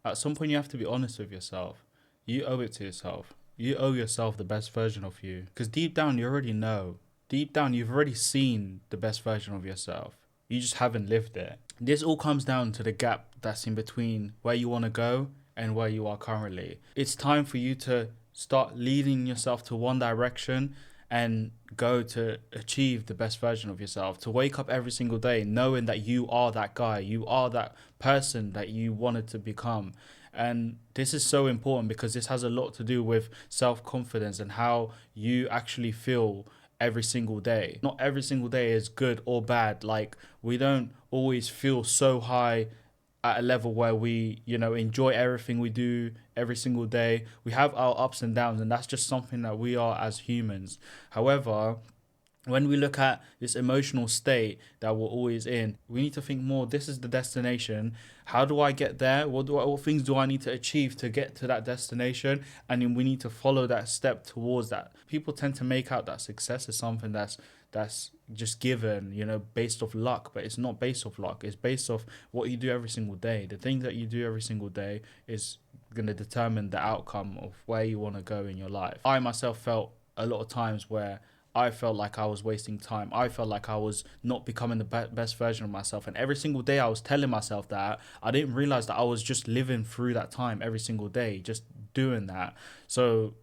At some point, you have to be honest with yourself. You owe it to yourself. You owe yourself the best version of you. Because deep down, you already know. Deep down, you've already seen the best version of yourself. You just haven't lived it. This all comes down to the gap that's in between where you want to go and where you are currently. It's time for you to start leading yourself to one direction and go to achieve the best version of yourself, to wake up every single day knowing that you are that guy, you are that person that you wanted to become. And this is so important because this has a lot to do with self-confidence and how you actually feel every single day. Not every single day is good or bad. Like, we don't always feel so high at a level where we, enjoy everything we do every single day. We have our ups and downs, and that's just something that we are as humans. However, when we look at this emotional state that we're always in, we need to think more, this is the destination. How do I get there? What things do I need to achieve to get to that destination? And then we need to follow that step towards that. People tend to make out that success is something that's just given, based off luck, but it's not based off luck. It's based off what you do every single day. The things that you do every single day is going to determine the outcome of where you want to go in your life. I myself felt a lot of times where I felt like I was wasting time. I felt like I was not becoming the best version of myself. And every single day I was telling myself that. I didn't realize that I was just living through that time every single day, just doing that. So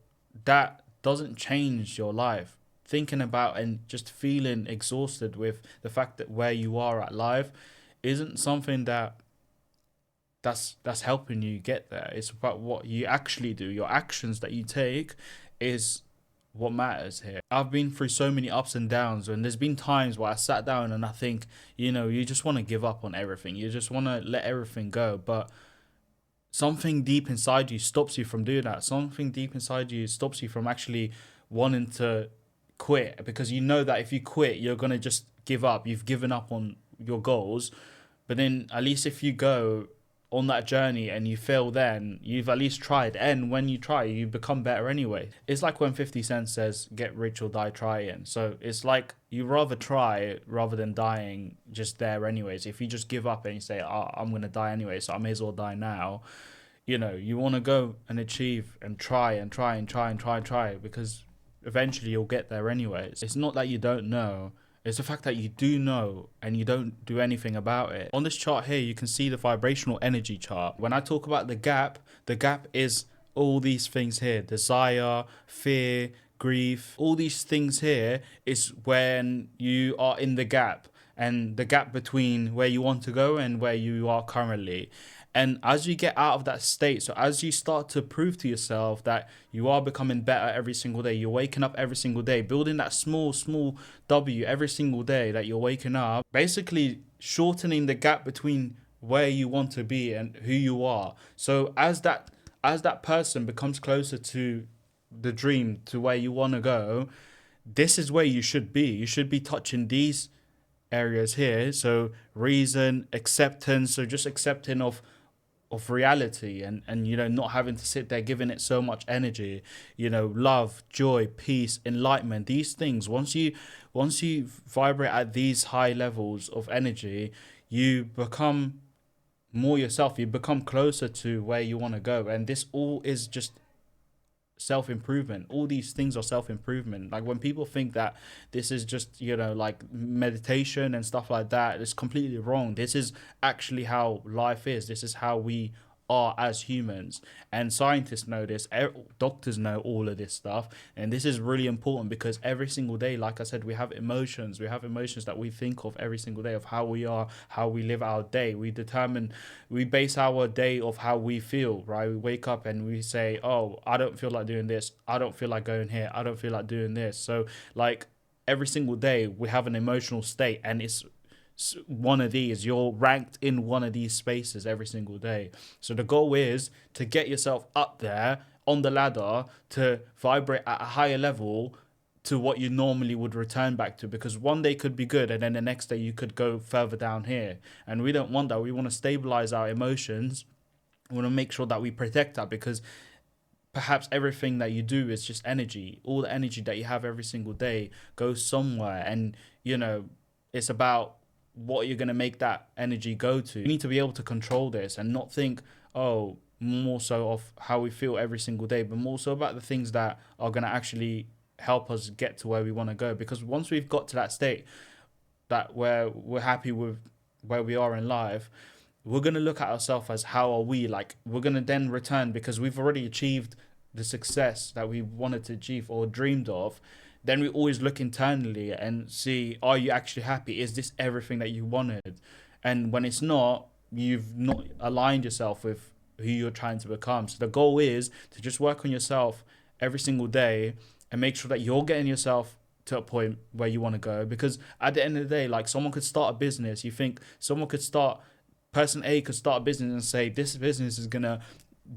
that doesn't change your life. Thinking about and just feeling exhausted with the fact that where you are at life isn't something that's helping you get there. It's about what you actually do. Your actions that you take is what matters here. I've been through so many ups and downs, and there's been times where I sat down and I think, you just want to give up on everything. You just want to let everything go. But something deep inside you stops you from doing that. Something deep inside you stops you from actually wanting to quit, because you know that if you quit, you're going to just give up. You've given up on your goals. But then at least if you go on that journey and you fail, then you've at least tried, and when you try, you become better anyway. It's like when 50 Cent says, get rich or die trying. So it's like you rather try rather than dying just there anyways. If you just give up and you say, I'm gonna die anyway, so I may as well die now, you want to go and achieve and try and try and try and try and try, because eventually you'll get there anyways. It's not that you don't know, it's the fact that you do know and you don't do anything about it. On this chart here, you can see the vibrational energy chart. When I talk about the gap is all these things here: desire, fear, grief. All these things here is when you are in the gap, and the gap between where you want to go and where you are currently. And as you get out of that state, so as you start to prove to yourself that you are becoming better every single day, you're waking up every single day, building that small W every single day that you're waking up, basically shortening the gap between where you want to be and who you are. So as that person becomes closer to the dream, to where you want to go, this is where you should be. You should be touching these areas here. So reason, acceptance, so just accepting of reality, and not having to sit there giving it so much energy. Love, joy, peace, enlightenment, these things, once you vibrate at these high levels of energy, you become more yourself, you become closer to where you want to go. And this all is just self-improvement. All these things are self-improvement. Like, when people think that this is just like meditation and stuff like that, it's completely wrong. This is actually how life is. This is how we are as humans, and scientists know this, doctors know all of this stuff. And this is really important because every single day, like I said, we have emotions that we think of every single day, of how we are, how we live our day. We base our day off how we feel, right? We wake up and we say, oh, I don't feel like doing this, I don't feel like going here, I don't feel like doing this. So like every single day we have an emotional state, and it's one of these, you're ranked in one of these spaces every single day. So the goal is to get yourself up there on the ladder, to vibrate at a higher level to what you normally would return back to, because one day could be good and then the next day you could go further down here, and we don't want that. We want to stabilize our emotions. We want to make sure that we protect that, because perhaps everything that you do is just energy. All the energy that you have every single day goes somewhere, and it's about what you're going to make that energy go to. You need to be able to control this and not think, oh, more so of how we feel every single day, but more so about the things that are going to actually help us get to where we want to go. Because once we've got to that state that where we're happy with where we are in life, we're going to look at ourselves as how are we, like we're going to then return, because we've already achieved the success that we wanted to achieve or dreamed of. Then we always look internally and see, are you actually happy? Is this everything that you wanted? And when it's not, you've not aligned yourself with who you're trying to become. So the goal is to just work on yourself every single day and make sure that you're getting yourself to a point where you want to go. Because at the end of the day, like someone could start a business. You think someone could start, person A could start a business and say, this business is going to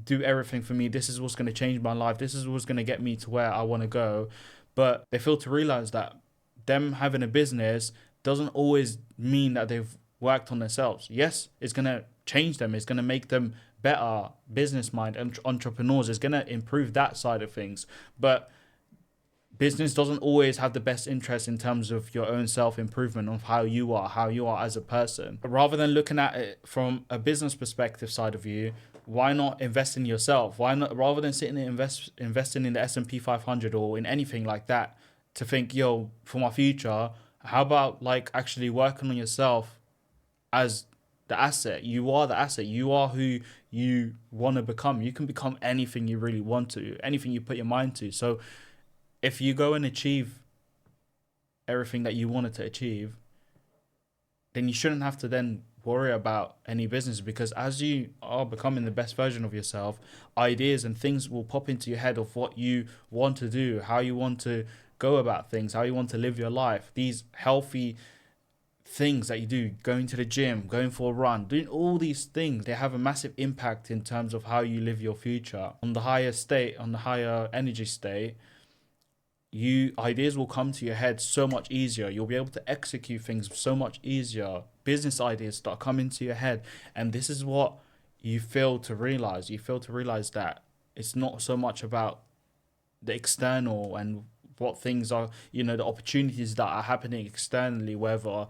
do everything for me. This is what's going to change my life. This is what's going to get me to where I want to go. But they fail to realize that them having a business doesn't always mean that they've worked on themselves. Yes, it's going to change them. It's going to make them better business mind and entrepreneurs. It's going to improve that side of things. But business doesn't always have the best interest in terms of your own self-improvement of how you are as a person. Rather than looking at it from a business perspective side of you, why not invest in yourself? Why not, rather than sitting and investing in the S&P 500 or in anything like that, to think, yo, for my future, how about like actually working on yourself as the asset? You are the asset. You are who you want to become. You can become anything you really want to, anything you put your mind to. So if you go and achieve everything that you wanted to achieve, then you shouldn't have to then worry about any business, because as you are becoming the best version of yourself, ideas and things will pop into your head of what you want to do, how you want to go about things, how you want to live your life. These healthy things that you do, going to the gym, going for a run, doing all these things, they have a massive impact in terms of how you live your future. On the higher state, on the higher energy state, ideas will come to your head so much easier. You'll be able to execute things so much easier. Business ideas start coming to your head, and this is what you fail to realize. You fail to realize that it's not so much about the external and what things are, the opportunities that are happening externally, whether,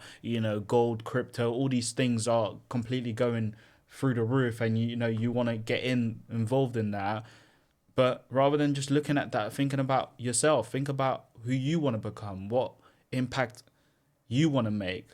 gold, crypto, all these things are completely going through the roof, and you want to get involved in that. But rather than just looking at that, thinking about yourself, think about who you want to become, what impact you want to make.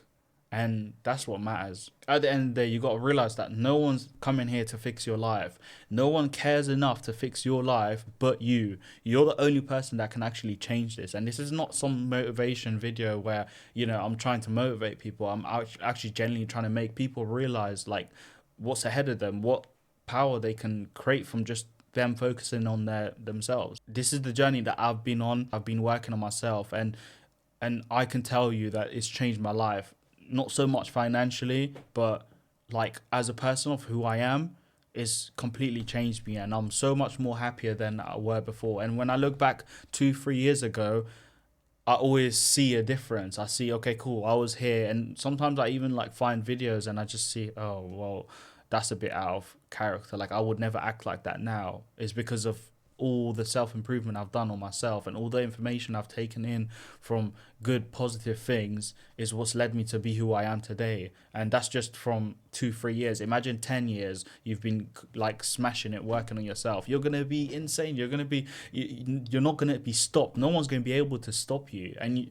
And that's what matters. At the end of the day, you got to realize that no one's coming here to fix your life. No one cares enough to fix your life but you. You're the only person that can actually change this. And this is not some motivation video where, I'm trying to motivate people. I'm actually genuinely trying to make people realize like what's ahead of them, what power they can create from just them focusing on themselves. This is the journey that I've been on. I've been working on myself, and I can tell you that it's changed my life. Not so much financially, but like as a person of who I am, it's completely changed me, and I'm so much more happier than I were before. And when I look back 2-3 years ago, I always see a difference. I see, okay, cool, I was here. And sometimes I even like find videos and I just see, oh, well, that's a bit out of character. Like I would never act like that now. It's because of all the self-improvement I've done on myself, and all the information I've taken in from good positive things is what's led me to be who I am today. And that's just from 2-3 years. Imagine 10 years you've been like smashing it, working on yourself. You're gonna be insane. You're not gonna be stopped. No one's gonna be able to stop you. And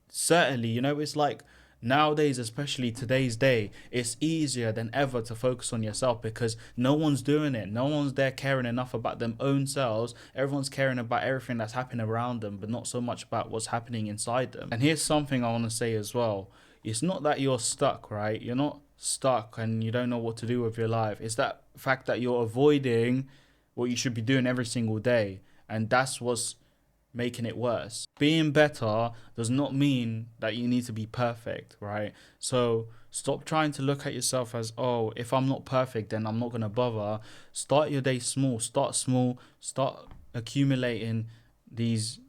certainly, it's like nowadays, especially today's day, it's easier than ever to focus on yourself, because no one's doing it. No one's there caring enough about their own selves. Everyone's caring about everything that's happening around them, but not so much about what's happening inside them. And here's something I want to say as well. It's not that you're stuck, right? You're not stuck and you don't know what to do with your life. It's that fact that you're avoiding what you should be doing every single day. And that's what's making it worse. Being better does not mean that you need to be perfect, right? So stop trying to look at yourself as, oh, if I'm not perfect, then I'm not going to bother. Start your day small. Start small. Start accumulating these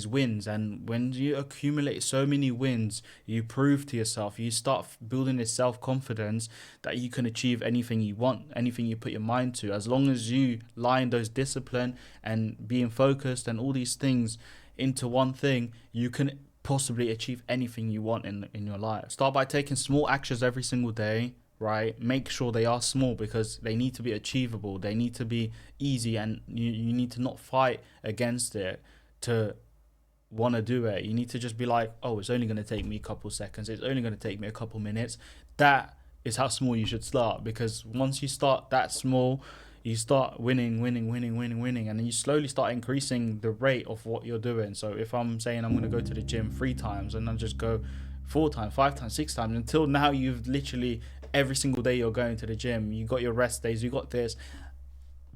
wins. And when you accumulate so many wins, you prove to yourself, you start building this self-confidence that you can achieve anything you want, anything you put your mind to. As long as you line those discipline and being focused and all these things into one thing, you can possibly achieve anything you want in your life. Start by taking small actions every single day. right? Make sure they are small because they need to be achievable. They need to be easy, and you need to not fight against it to want to do it. You need to just be like, oh, it's only going to take me a couple seconds. It's only going to take me a couple minutes. That is how small you should start, because once you start that small, you start winning, and then you slowly start increasing the rate of what you're doing. So if I'm saying I'm going to go to the gym 3 times, and then just go 4 times, 5 times, 6 times, until now you've literally every single day you're going to the gym. You got your rest days, you got this.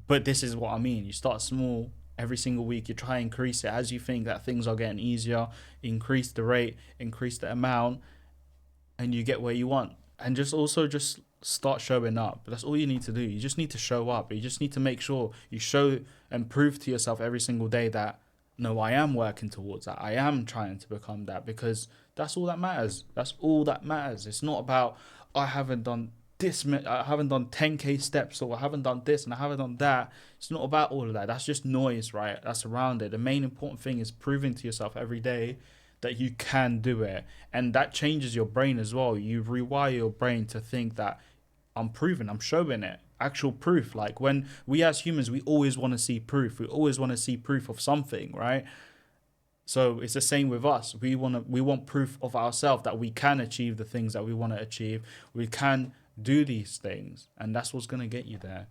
But this is what I mean. You start small every single week. You try and increase it as you think that things are getting easier. Increase the rate, increase the amount, and you get where you want. And just start showing up. That's all you need to do. You just need to show up. You just need to make sure you show and prove to yourself every single day that, no, I am working towards that. I am trying to become that, because that's all that matters. That's all that matters. It's not about, I haven't done this, I haven't done 10k steps, or I haven't done this and I haven't done that. It's not about all of that. That's just noise, right? That's around it. The main important thing is proving to yourself every day that you can do it. And that changes your brain as well. You rewire your brain to think that I'm proving, I'm showing it. Actual proof. Like, when we as humans, we always want to see proof. We always want to see proof of something, right? So it's the same with us. We want proof of ourselves that we can achieve the things that we want to achieve. We can do these things, and that's what's going to get you there.